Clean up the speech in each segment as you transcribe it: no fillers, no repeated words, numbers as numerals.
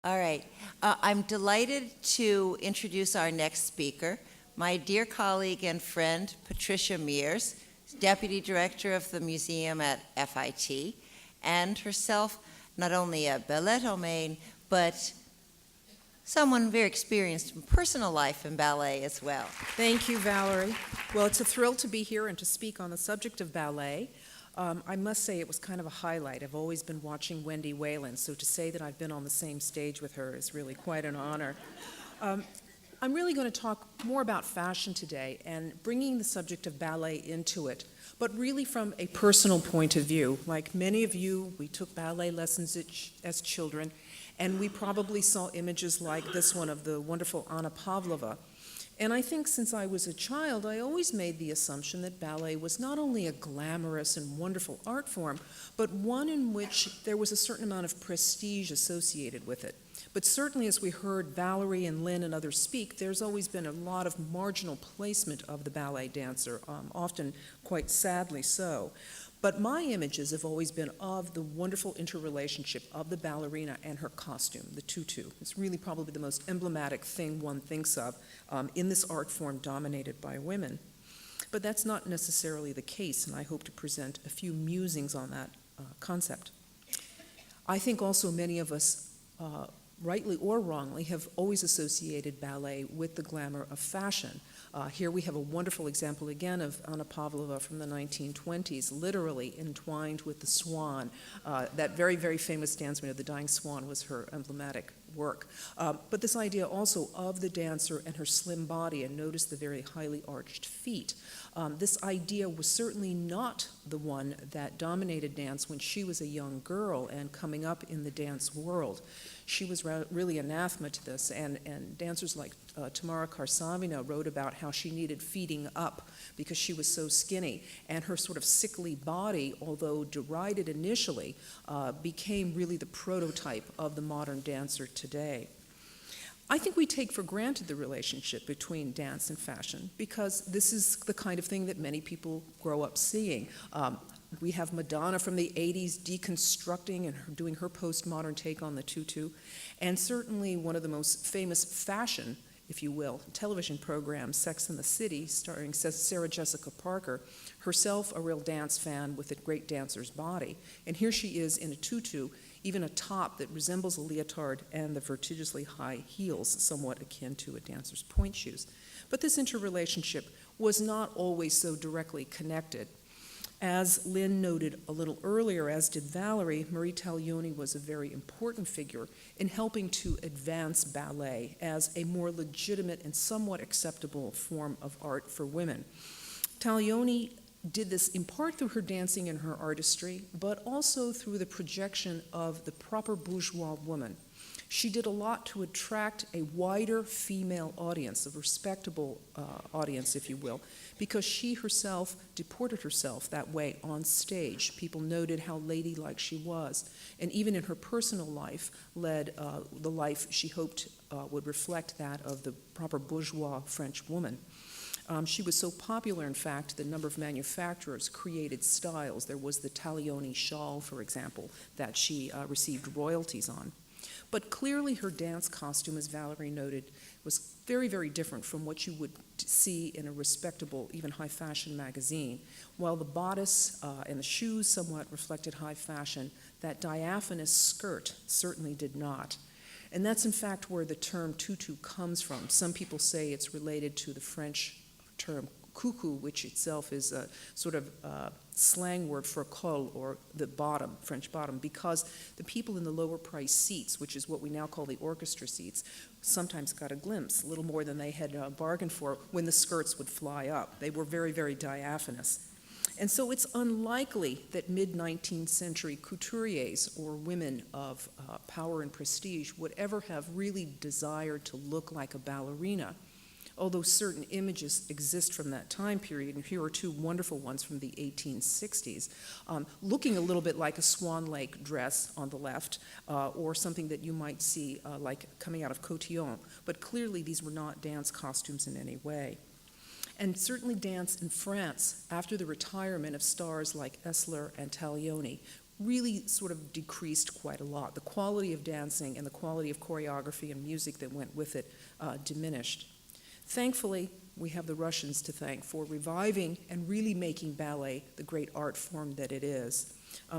All right. I'm delighted to introduce our next speaker, my dear colleague and friend, Patricia Mears, Deputy Director of the Museum at FIT, and herself not only a ballet but someone very experienced in personal life in ballet as well. Thank you, Valerie. Well, it's a thrill to be here and to speak on the subject of ballet. I must say it was kind of a highlight. I've always been watching Wendy Whalen, so to say that I've been on the same stage with her is really quite an honor. I'm really going to talk more about fashion today and bringing the subject of ballet into it, but really from a personal point of view. Like many of you, we took ballet lessons as children, and we probably saw images like this one of the wonderful Anna Pavlova. And I think since I was a child, I always made the assumption that ballet was not only a glamorous and wonderful art form, but one in which there was a certain amount of prestige associated with it. But certainly, as we heard Valerie and Lynn and others speak, there's always been a lot of marginal placement of the ballet dancer, often quite sadly so. But my images have always been of the wonderful interrelationship of the ballerina and her costume, the tutu. It's really probably the most emblematic thing one thinks of in this art form dominated by women. But that's not necessarily the case, and I hope to present a few musings on that concept. I think also many of us, rightly or wrongly, have always associated ballet with the glamour of fashion. Here we have a wonderful example again of Anna Pavlova from the 1920s, literally entwined with the Swan. That very, very famous dance, the Dying Swan, was her emblematic work. But this idea also of the dancer and her slim body, and notice the very highly arched feet. This idea was certainly not the one that dominated dance when she was a young girl and coming up in the dance world. She was really anathema to this, and dancers like Tamara Karsavina wrote about how she needed feeding up because she was so skinny, and her sort of sickly body, although derided initially, became really the prototype of the modern dancer today. I think we take for granted the relationship between dance and fashion because this is the kind of thing that many people grow up seeing. We have Madonna from the 80s deconstructing and doing her postmodern take on the tutu, and certainly one of the most famous fashion, if you will, television program, Sex and the City, starring Sarah Jessica Parker, herself a real dance fan with a great dancer's body. And here she is in a tutu, even a top that resembles a leotard, and the vertiginously high heels, somewhat akin to a dancer's point shoes. But this interrelationship was not always so directly connected. As Lynn noted a little earlier, as did Valerie, Marie Taglioni was a very important figure in helping to advance ballet as a more legitimate and somewhat acceptable form of art for women. Taglioni did this in part through her dancing and her artistry, but also through the projection of the proper bourgeois woman. She did a lot to attract a wider female audience, a respectable audience, if you will, because she herself deported herself that way on stage. People noted how ladylike she was, and even in her personal life led the life she hoped would reflect that of the proper bourgeois French woman. She was so popular, in fact, the number of manufacturers created styles. There was the Taglioni shawl, for example, that she received royalties on. But clearly her dance costume, as Valerie noted, was very, very different from what you would see in a respectable, even high fashion magazine. While the bodice and the shoes somewhat reflected high fashion, that diaphanous skirt certainly did not. And that's in fact where the term tutu comes from. Some people say it's related to the French term coucou, which itself is a sort of slang word for col, or the bottom, French bottom, because the people in the lower price seats, which is what we now call the orchestra seats, sometimes got a glimpse, a little more than they had bargained for, when the skirts would fly up. They were very, very diaphanous. And so it's unlikely that mid-19th century couturiers or women of power and prestige would ever have really desired to look like a ballerina, although certain images exist from that time period, and here are two wonderful ones from the 1860s, looking a little bit like a Swan Lake dress on the left, or something that you might see like coming out of Cotillon, but clearly these were not dance costumes in any way. And certainly dance in France, after the retirement of stars like Esler and Taglioni, really sort of decreased quite a lot. The quality of dancing and the quality of choreography and music that went with it diminished. Thankfully, we have the Russians to thank for reviving and really making ballet the great art form that it is.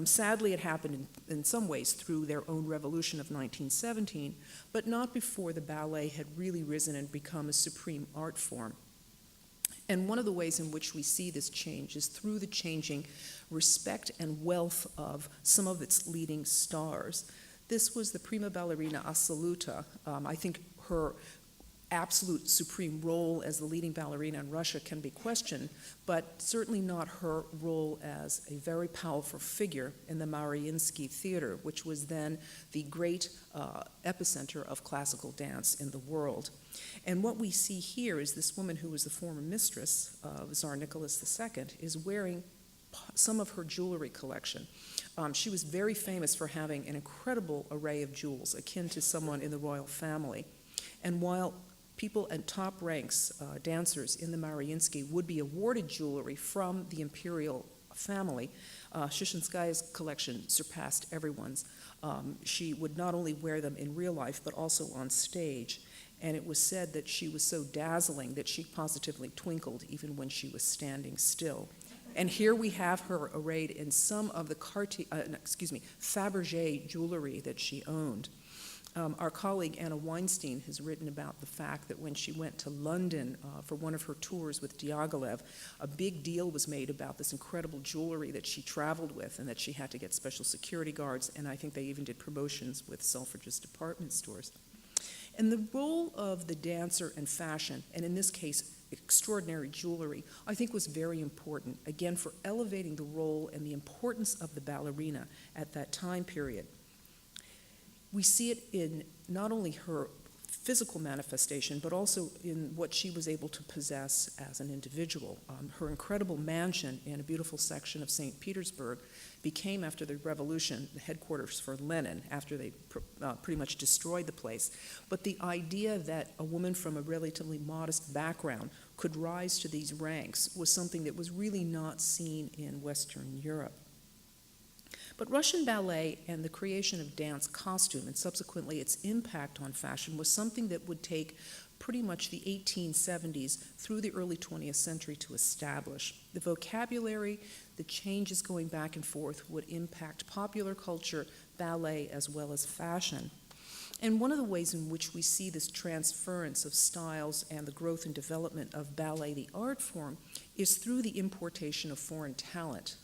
Sadly, it happened in some ways through their own revolution of 1917, but not before the ballet had really risen and become a supreme art form. And one of the ways in which we see this change is through the changing respect and wealth of some of its leading stars. This was the prima ballerina assoluta. I think her absolute supreme role as the leading ballerina in Russia can be questioned, but certainly not her role as a very powerful figure in the Mariinsky Theater, which was then the great epicenter of classical dance in the world. And what we see here is this woman who was the former mistress of Tsar Nicholas II is wearing some of her jewelry collection. She was very famous for having an incredible array of jewels, akin to someone in the royal family. And while people at top ranks, dancers in the Mariinsky, would be awarded jewelry from the imperial family, Shishinskaya's collection surpassed everyone's. She would not only wear them in real life, but also on stage. And it was said that she was so dazzling that she positively twinkled even when she was standing still. And here we have her arrayed in some of the Fabergé jewelry that she owned. Our colleague Anna Weinstein has written about the fact that when she went to London for one of her tours with Diaghilev, a big deal was made about this incredible jewelry that she traveled with and that she had to get special security guards, and I think they even did promotions with Selfridges department stores. And the role of the dancer and fashion, and in this case, extraordinary jewelry, I think was very important, again, for elevating the role and the importance of the ballerina at that time period. We see it in not only her physical manifestation, but also in what she was able to possess as an individual. Her incredible mansion in a beautiful section of St. Petersburg became, after the revolution, the headquarters for Lenin, after they pretty much destroyed the place. But the idea that a woman from a relatively modest background could rise to these ranks was something that was really not seen in Western Europe. But Russian ballet and the creation of dance costume and subsequently its impact on fashion was something that would take pretty much the 1870s through the early 20th century to establish. The vocabulary, the changes going back and forth would impact popular culture, ballet, as well as fashion. And one of the ways in which we see this transference of styles and the growth and development of ballet, the art form, is through the importation of foreign talent.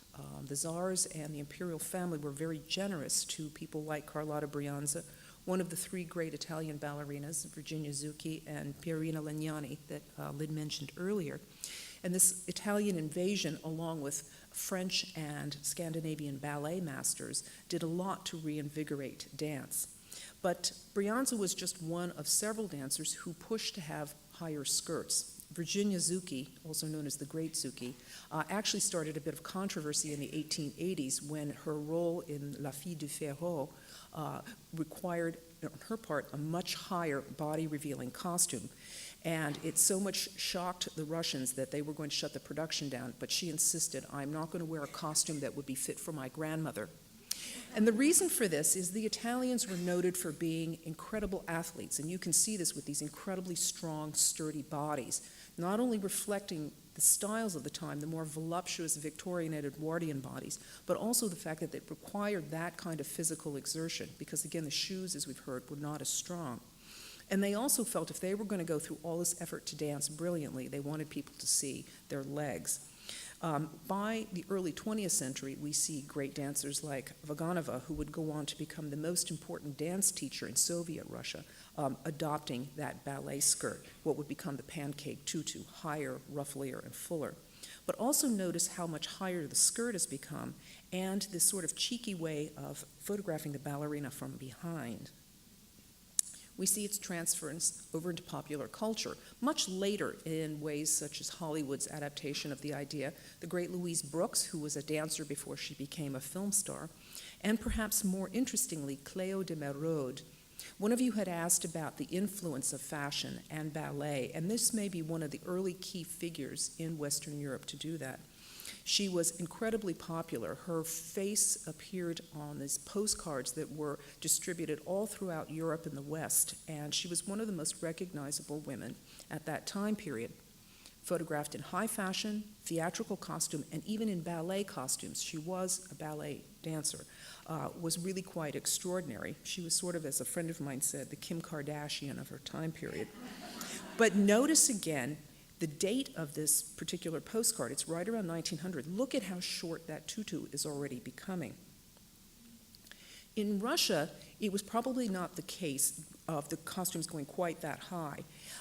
The czars and the imperial family were very generous to people like Carlotta Brianza, one of the three great Italian ballerinas, Virginia Zucchi and Pierina Legnani, that Lynn mentioned earlier. And this Italian invasion, along with French and Scandinavian ballet masters, did a lot to reinvigorate dance. But Brianza was just one of several dancers who pushed to have higher skirts. Virginia Zucchi, also known as the Great Zucchi, actually started a bit of controversy in the 1880s when her role in La Fille du Ferro required, on her part, a much higher body-revealing costume. And it so much shocked the Russians that they were going to shut the production down, but she insisted, I'm not going to wear a costume that would be fit for my grandmother. And the reason for this is the Italians were noted for being incredible athletes, and you can see this with these incredibly strong, sturdy bodies, not only reflecting the styles of the time, the more voluptuous Victorian and Edwardian bodies, but also the fact that they required that kind of physical exertion, because again, the shoes, as we've heard, were not as strong. And they also felt if they were going to go through all this effort to dance brilliantly, they wanted people to see their legs. By the early 20th century, we see great dancers like Vaganova, who would go on to become the most important dance teacher in Soviet Russia, adopting that ballet skirt, what would become the pancake tutu, higher, rufflier, and fuller. But also notice how much higher the skirt has become and this sort of cheeky way of photographing the ballerina from behind. We see its transference over into popular culture, much later in ways such as Hollywood's adaptation of the idea, the great Louise Brooks, who was a dancer before she became a film star, and perhaps more interestingly, Cléo de Merode. One of you had asked about the influence of fashion and ballet, and this may be one of the early key figures in Western Europe to do that. She was incredibly popular. Her face appeared on these postcards that were distributed all throughout Europe and the West, and she was one of the most recognizable women at that time period. Photographed in high fashion, theatrical costume, and even in ballet costumes. She was a ballet dancer, was really quite extraordinary. She was sort of, as a friend of mine said, the Kim Kardashian of her time period. But notice again, the date of this particular postcard, it's right around 1900. Look at how short that tutu is already becoming. In Russia, it was probably not the case of the costumes going quite that high.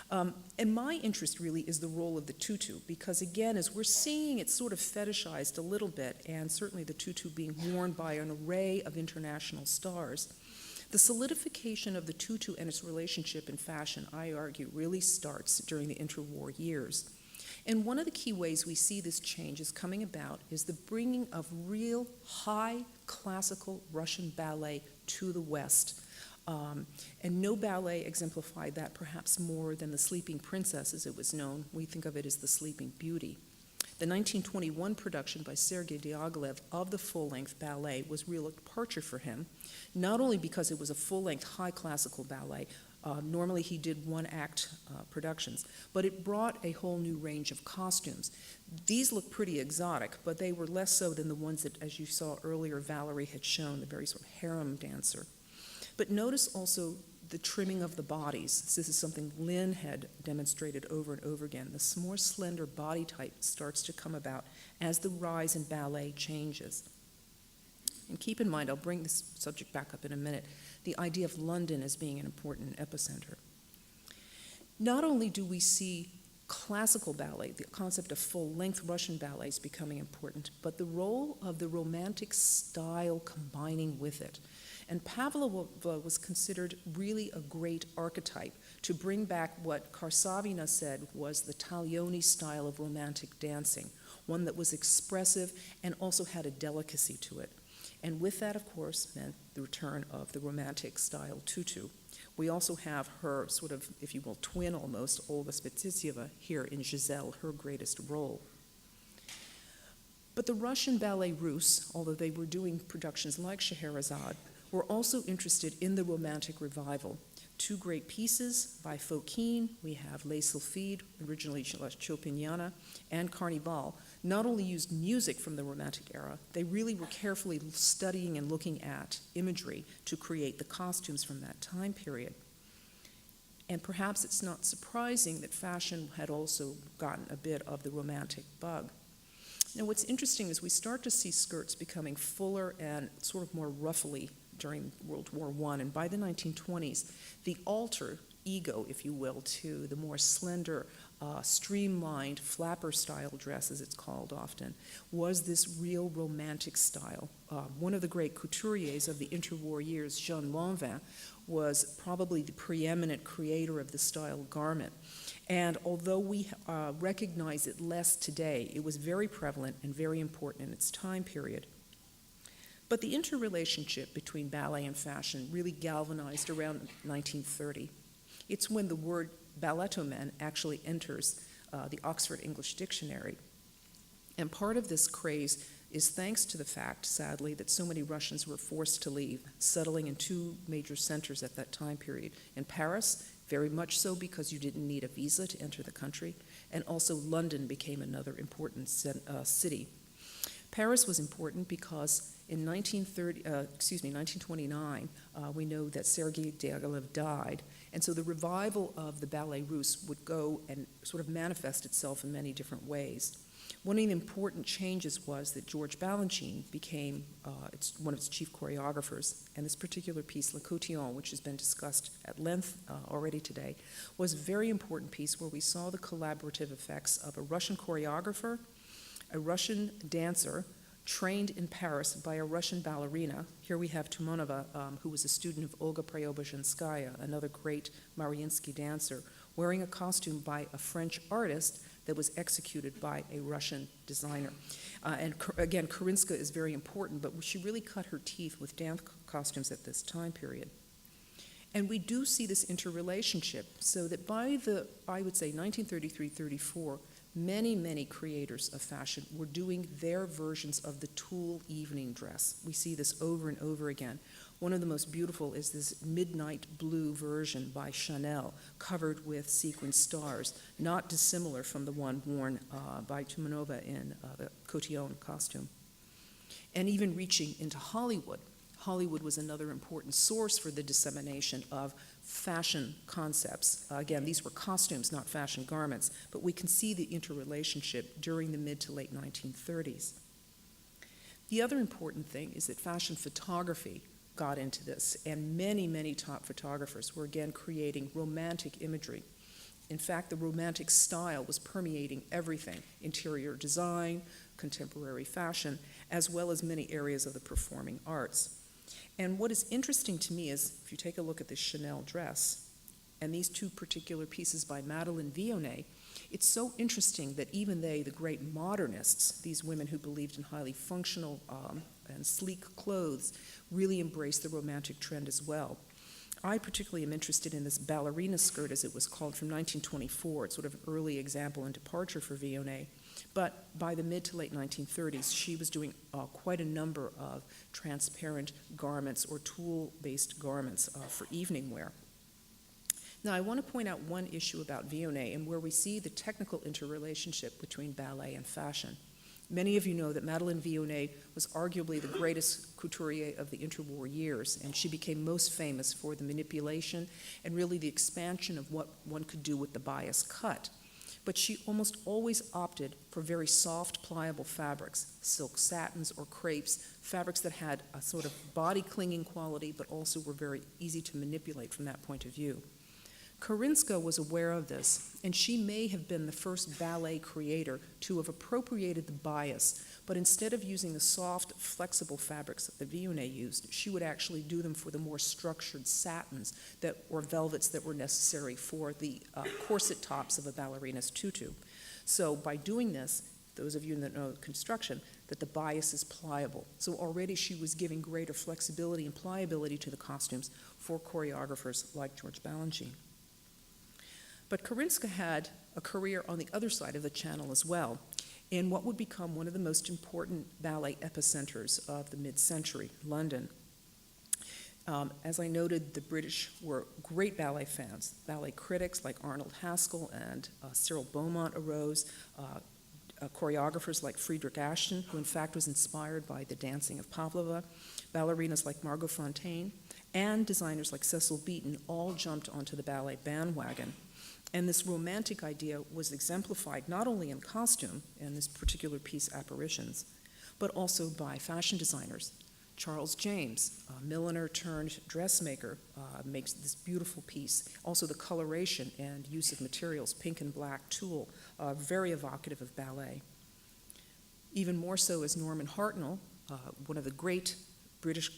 And my interest really is the role of the tutu, because again, as we're seeing it sort of fetishized a little bit, and certainly the tutu being worn by an array of international stars, the solidification of the tutu and its relationship in fashion, I argue, really starts during the interwar years. And one of the key ways we see this change is coming about is the bringing of real high classical Russian ballet to the West. And no ballet exemplified that perhaps more than the Sleeping Princess, as it was known. We think of it as the Sleeping Beauty. The 1921 production by Sergei Diaghilev of the full-length ballet was a real departure for him, not only because it was a full-length high classical ballet, normally he did one-act productions, but it brought a whole new range of costumes. These look pretty exotic, but they were less so than the ones that, as you saw earlier, Valerie had shown, the very sort of harem dancer. But notice also the trimming of the bodies. This is something Lynn had demonstrated over and over again. This more slender body type starts to come about as the rise in ballet changes. And keep in mind, I'll bring this subject back up in a minute, the idea of London as being an important epicenter. Not only do we see classical ballet, the concept of full-length Russian ballets becoming important, but the role of the romantic style combining with it. And Pavlova was considered really a great archetype to bring back what Karsavina said was the Taglioni style of romantic dancing, one that was expressive and also had a delicacy to it. And with that, of course, meant the return of the romantic style tutu. We also have her sort of, if you will, twin almost, Olga Spetzieva, here in Giselle, her greatest role. But the Russian Ballet Russe, although they were doing productions like Scheherazade, were also interested in the Romantic revival. Two great pieces by Fokine, we have Les Sylphides, originally Chopiniana, and Carnival, not only used music from the Romantic era, they really were carefully studying and looking at imagery to create the costumes from that time period. And perhaps it's not surprising that fashion had also gotten a bit of the Romantic bug. Now what's interesting is we start to see skirts becoming fuller and sort of more ruffly during World War I, and by the 1920s, the alter ego, if you will, to the more slender, streamlined flapper-style dress, as it's called often, was this real romantic style. One of the great couturiers of the interwar years, Jean Lanvin, was probably the preeminent creator of the style garment. And although we recognize it less today, it was very prevalent and very important in its time period. But the interrelationship between ballet and fashion really galvanized around 1930. It's when the word ballettoman actually enters the Oxford English Dictionary. And part of this craze is thanks to the fact, sadly, that so many Russians were forced to leave, settling in two major centers at that time period. In Paris, very much so because you didn't need a visa to enter the country, and also London became another important city. Paris was important because in 1929, we know that Sergei Diaghilev died, and so the revival of the Ballet Russe would go and sort of manifest itself in many different ways. One of the important changes was that George Balanchine became one of its chief choreographers, and this particular piece, Le Cotillon, which has been discussed at length already today, was a very important piece where we saw the collaborative effects of a Russian choreographer, a Russian dancer, trained in Paris by a Russian ballerina. Here we have Tumanova, who was a student of Olga Preobrazhenskaya, another great Mariinsky dancer, wearing a costume by a French artist that was executed by a Russian designer. And again, Karinska is very important, but she really cut her teeth with dance costumes at this time period. And we do see this interrelationship, so that by the, I would say, 1933-34, many, many creators of fashion were doing their versions of the tulle evening dress. We see this over and over again. One of the most beautiful is this midnight blue version by Chanel, covered with sequin stars, not dissimilar from the one worn by Tumanova in the Cotillon costume. And even reaching into Hollywood. Hollywood was another important source for the dissemination of fashion concepts. Again, these were costumes, not fashion garments, but we can see the interrelationship during the mid to late 1930s. The other important thing is that fashion photography got into this, and many, many top photographers were again creating romantic imagery. In fact, the romantic style was permeating everything: interior design, contemporary fashion, as well as many areas of the performing arts. And what is interesting to me is, if you take a look at this Chanel dress and these two particular pieces by Madeleine Vionnet, it's so interesting that even they, the great modernists, these women who believed in highly functional and sleek clothes, really embraced the romantic trend as well. I particularly am interested in this ballerina skirt, as it was called, from 1924. It's sort of an early example and departure for Vionnet. But by the mid to late 1930s, she was doing quite a number of transparent garments or tulle-based garments for evening wear. Now, I want to point out one issue about Vionnet and where we see the technical interrelationship between ballet and fashion. Many of you know that Madeleine Vionnet was arguably the greatest couturier of the interwar years, and she became most famous for the manipulation and really the expansion of what one could do with the bias cut. But she almost always opted for very soft, pliable fabrics, silk satins or crepes, fabrics that had a sort of body-clinging quality but also were very easy to manipulate from that point of view. Korinska was aware of this, and she may have been the first ballet creator to have appropriated the bias, but instead of using the soft, flexible fabrics that the Vionnet used, she would actually do them for the more structured satins or velvets that were necessary for the corset tops of a ballerina's tutu. So by doing this, those of you that know construction, that the bias is pliable. So already she was giving greater flexibility and pliability to the costumes for choreographers like George Balanchine. But Korinska had a career on the other side of the channel as well, in what would become one of the most important ballet epicenters of the mid-century, London. As I noted, the British were great ballet fans. Ballet critics like Arnold Haskell and Cyril Beaumont arose, choreographers like Friedrich Ashton, who in fact was inspired by the dancing of Pavlova, ballerinas like Margot Fonteyn, and designers like Cecil Beaton all jumped onto the ballet bandwagon. And this romantic idea was exemplified not only in costume, and this particular piece, Apparitions, but also by fashion designers. Charles James, a milliner turned dressmaker, makes this beautiful piece. Also the coloration and use of materials, pink and black tulle, very evocative of ballet. Even more so is Norman Hartnell, one of the great British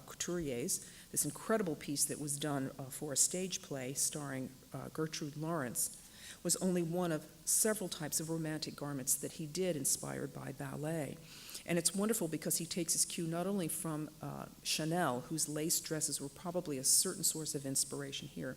couturiers, this incredible piece that was done for a stage play starring Gertrude Lawrence, was only one of several types of romantic garments that he did inspired by ballet. And it's wonderful because he takes his cue not only from Chanel, whose lace dresses were probably a certain source of inspiration here,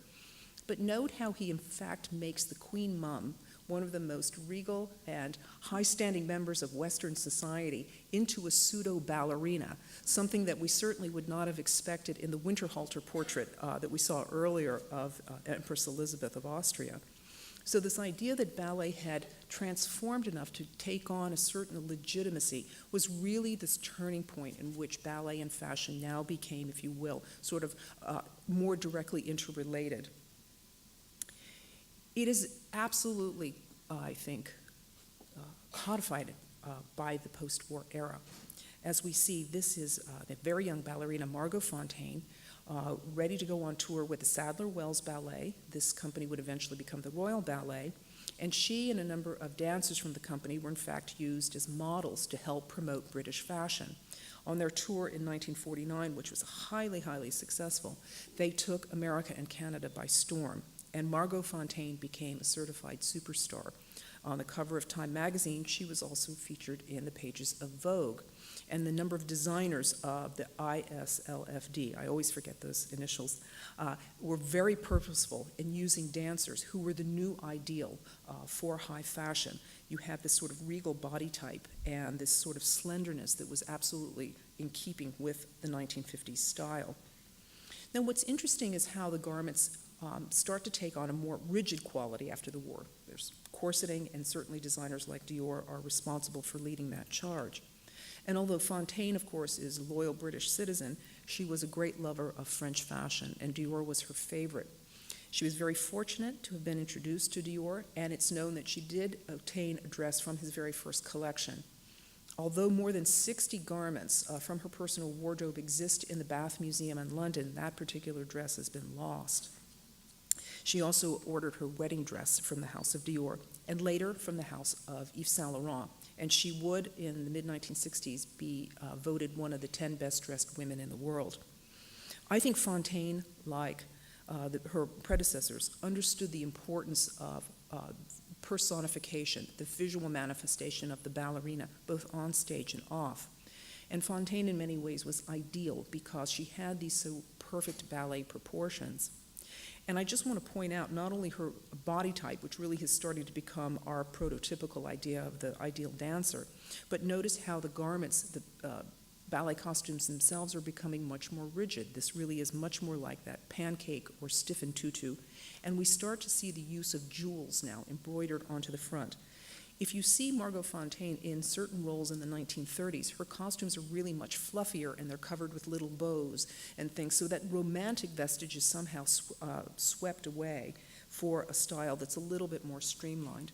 but note how he in fact makes the Queen Mum, one of the most regal and high-standing members of Western society, into a pseudo-ballerina, something that we certainly would not have expected in the Winterhalter portrait that we saw earlier of Empress Elizabeth of Austria. So this idea that ballet had transformed enough to take on a certain legitimacy was really this turning point in which ballet and fashion now became, if you will, sort of more directly interrelated. It is absolutely, I think, codified by the post-war era. As we see, this is the very young ballerina Margot Fonteyn, ready to go on tour with the Sadler-Wells Ballet. This company would eventually become the Royal Ballet. And she and a number of dancers from the company were in fact used as models to help promote British fashion. On their tour in 1949, which was highly, highly successful, they took America and Canada by storm. And Margot Fonteyn became a certified superstar. On the cover of Time magazine, she was also featured in the pages of Vogue. And the number of designers of the ISLFD, I always forget those initials, were very purposeful in using dancers who were the new ideal for high fashion. You had this sort of regal body type and this sort of slenderness that was absolutely in keeping with the 1950s style. Now, what's interesting is how the garments start to take on a more rigid quality after the war. There's corseting, and certainly designers like Dior are responsible for leading that charge. And although Fontaine, of course, is a loyal British citizen, she was a great lover of French fashion, and Dior was her favorite. She was very fortunate to have been introduced to Dior, and it's known that she did obtain a dress from his very first collection. Although more than 60 garments from her personal wardrobe exist in the Bath Museum in London, that particular dress has been lost. She also ordered her wedding dress from the House of Dior, and later from the House of Yves Saint Laurent. And she would, in the mid-1960s, be voted one of the 10 best-dressed women in the world. I think Fontaine, like her predecessors, understood the importance of personification, the visual manifestation of the ballerina, both on stage and off. And Fontaine, in many ways, was ideal because she had these so perfect ballet proportions. And I just want to point out not only her body type, which really has started to become our prototypical idea of the ideal dancer, but notice how the garments, the ballet costumes themselves are becoming much more rigid. This really is much more like that pancake or stiffened tutu. And we start to see the use of jewels now embroidered onto the front. If you see Margot Fontaine in certain roles in the 1930s, her costumes are really much fluffier and they're covered with little bows and things, so that romantic vestige is somehow swept away for a style that's a little bit more streamlined.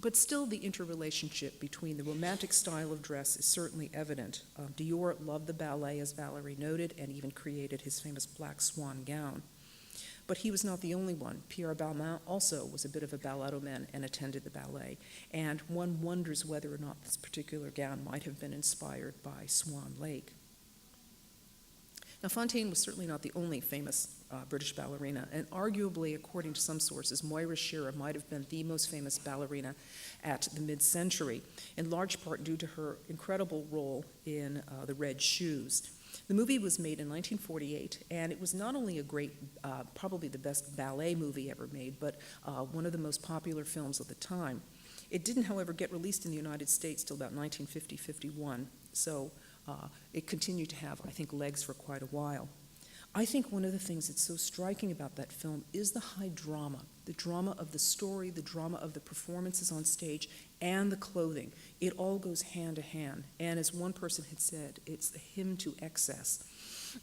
But still, the interrelationship between the romantic style of dress is certainly evident. Dior loved the ballet, as Valerie noted, and even created his famous black swan gown. But he was not the only one. Pierre Balmain also was a bit of a ballettoman and attended the ballet. And one wonders whether or not this particular gown might have been inspired by Swan Lake. Now, Fontaine was certainly not the only famous British ballerina, and arguably, according to some sources, Moira Shearer might have been the most famous ballerina at the mid-century, in large part due to her incredible role in The Red Shoes. The movie was made in 1948, and it was not only a great, probably the best ballet movie ever made, but one of the most popular films of the time. It didn't, however, get released in the United States till about 1950-51, so it continued to have, I think, legs for quite a while. I think one of the things that's so striking about that film is the high drama, the drama of the story, the drama of the performances on stage, and the clothing. It all goes hand to hand. And as one person had said, it's a hymn to excess.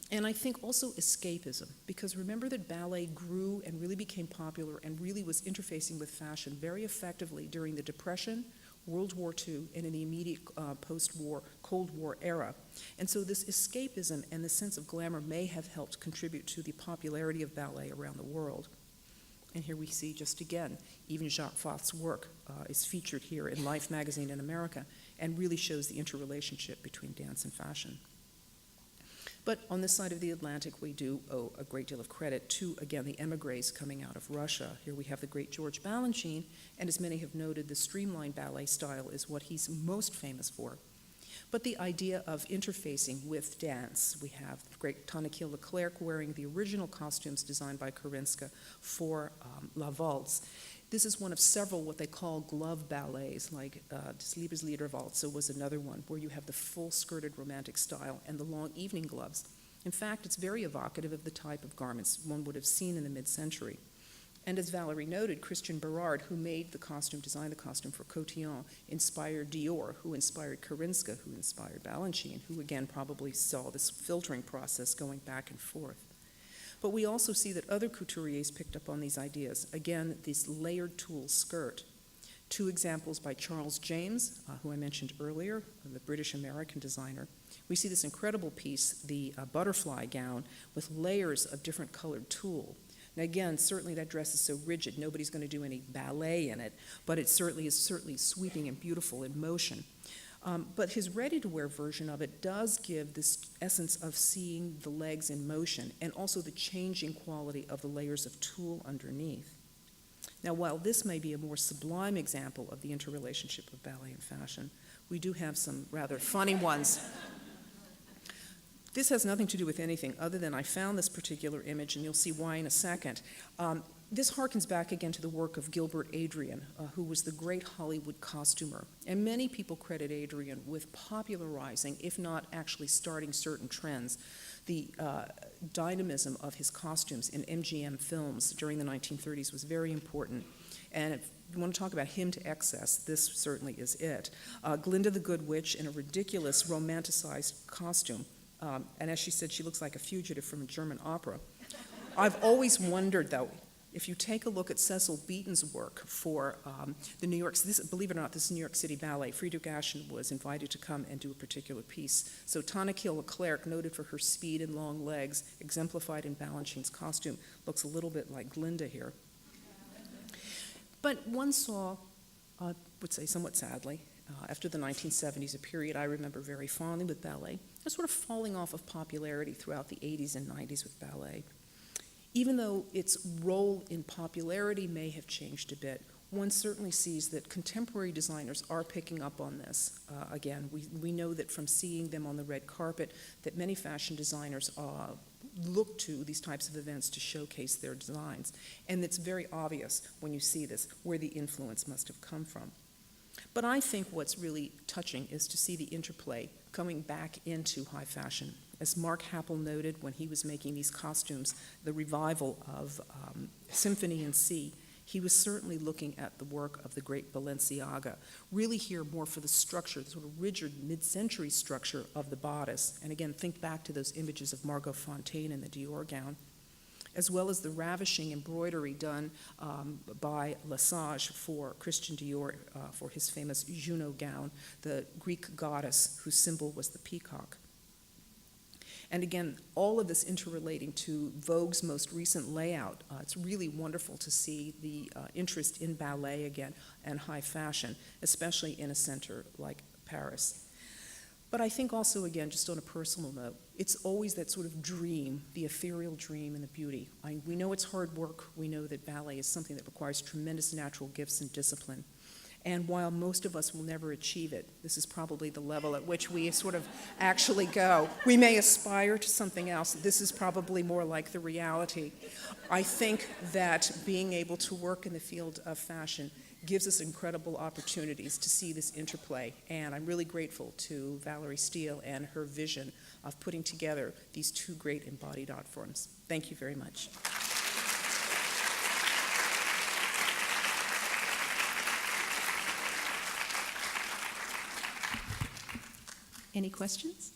And I think also escapism, because remember that ballet grew and really became popular and really was interfacing with fashion very effectively during the Depression, World War II, and in the immediate post-war, Cold War era. And so this escapism and the sense of glamour may have helped contribute to the popularity of ballet around the world. And here we see just again, even Jacques Fath's work is featured here in Life magazine in America and really shows the interrelationship between dance and fashion. But on this side of the Atlantic, we do owe a great deal of credit to, again, the emigres coming out of Russia. Here we have the great George Balanchine, and as many have noted, the streamlined ballet style is what he's most famous for. But the idea of interfacing with dance, we have the great Tanaquil Leclerc wearing the original costumes designed by Korinska for La Valse. This is one of several what they call glove ballets, like Des Liebesliederwalzer was another one, where you have the full-skirted romantic style and the long evening gloves. In fact, it's very evocative of the type of garments one would have seen in the mid-century. And as Valerie noted, Christian Berard, who made the costume, designed the costume for Cotillon, inspired Dior, who inspired Korinska, who inspired Balanchine, who again probably saw this filtering process going back and forth. But we also see that other couturiers picked up on these ideas. Again, this layered tulle skirt. Two examples by Charles James, who I mentioned earlier, the British-American designer. We see this incredible piece, the butterfly gown, with layers of different colored tulle. Now again, certainly that dress is so rigid, nobody's going to do any ballet in it, but it certainly is sweeping and beautiful in motion. But his ready-to-wear version of it does give this essence of seeing the legs in motion and also the changing quality of the layers of tulle underneath. Now, while this may be a more sublime example of the interrelationship of ballet and fashion, we do have some rather funny ones. This has nothing to do with anything other than I found this particular image, and you'll see why in a second. This harkens back again to the work of Gilbert Adrian, who was the great Hollywood costumer. And many people credit Adrian with popularizing, if not actually starting certain trends. The dynamism of his costumes in MGM films during the 1930s was very important. And if you want to talk about him to excess, this certainly is it. Glinda the Good Witch in a ridiculous romanticized costume. And as she said, she looks like a fugitive from a German opera. I've always wondered, though, if you take a look at Cecil Beaton's work for the New York, believe it or not, this is New York City Ballet. Friedrich Aschen was invited to come and do a particular piece. So Tanaquil Leclerc, noted for her speed and long legs, exemplified in Balanchine's costume, looks a little bit like Glinda here. But one saw, I would say somewhat sadly, after the 1970s, a period I remember very fondly with ballet, a sort of falling off of popularity throughout the 80s and 90s with ballet. Even though its role in popularity may have changed a bit, one certainly sees that contemporary designers are picking up on this. Again, we know that from seeing them on the red carpet that many fashion designers look to these types of events to showcase their designs. And it's very obvious when you see this where the influence must have come from. But I think what's really touching is to see the interplay coming back into high fashion. As Mark Happel noted when he was making these costumes, the revival of Symphony in C, he was certainly looking at the work of the great Balenciaga, really here more for the structure, the sort of rigid mid-century structure of the bodice. And again, think back to those images of Margot Fonteyn in the Dior gown, as well as the ravishing embroidery done by Lesage for Christian Dior for his famous Juno gown, the Greek goddess whose symbol was the peacock. And again, all of this interrelating to Vogue's most recent layout. It's really wonderful to see the interest in ballet again and high fashion, especially in a center like Paris. But I think also, again, just on a personal note, it's always that sort of dream, the ethereal dream and the beauty. We know it's hard work. We know that ballet is something that requires tremendous natural gifts and discipline. And while most of us will never achieve it, this is probably the level at which we sort of actually go. We may aspire to something else. This is probably more like the reality. I think that being able to work in the field of fashion gives us incredible opportunities to see this interplay. And I'm really grateful to Valerie Steele and her vision of putting together these two great embodied art forms. Thank you very much. Any questions?